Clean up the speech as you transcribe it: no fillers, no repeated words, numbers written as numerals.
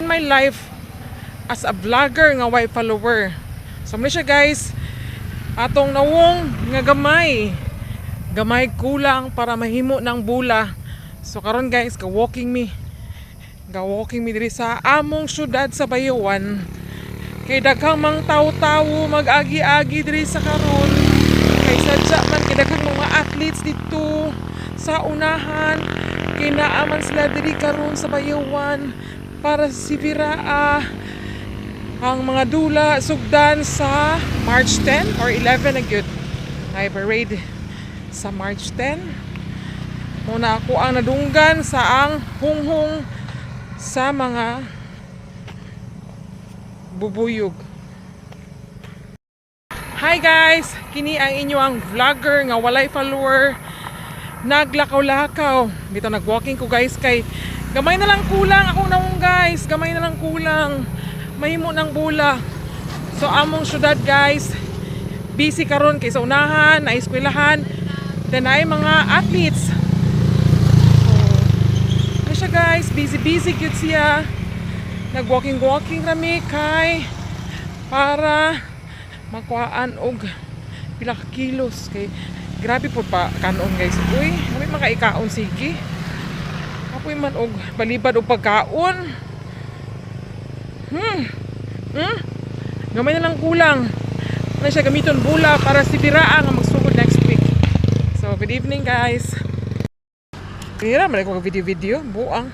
my life as a vlogger nga way follower. So muna siya guys, atong nawong nga gamay kulang para mahimo ng bula. So karon guys, ga-walking me diri sa among syudad sa Bayawan. Kay daghang mang tawo-tawo mag-agi-agi diri sa karon. Kay sadya man kay daghang mga athletes dito sa unahan. Kay naaman sila diri karon sa Bayawan para sa Sibiraa. Ang mga dula sugdan sa March 10 or 11 na gyud. Ay parade sa March 10. Muna ako ang nadunggan sa ang hunghung sa mga bubuyog. Hi guys! Kini ang inyong vlogger nga walay follower. Naglakaw-lakaw. Dito nag-walking ko guys kay gamay na lang kulang ako nawong guys. Gamay na lang kulang. Mahimo ng bula. So among syudad guys, busy karon kay sa unahan, na eskwelahan, then ay mga athletes. So, siya guys, busy gyud siya. Nag-walking rami kay para makuhaan og pila ka kilos kay grabe po pa kanon guys. Uy, may makaikaon sige. Apoy man og balibad og pagkaon. Gamay na lang kulang. Na siya gamiton bula para si Biraa nga magsugod next week. So, good evening guys. Kaya man ako video buang.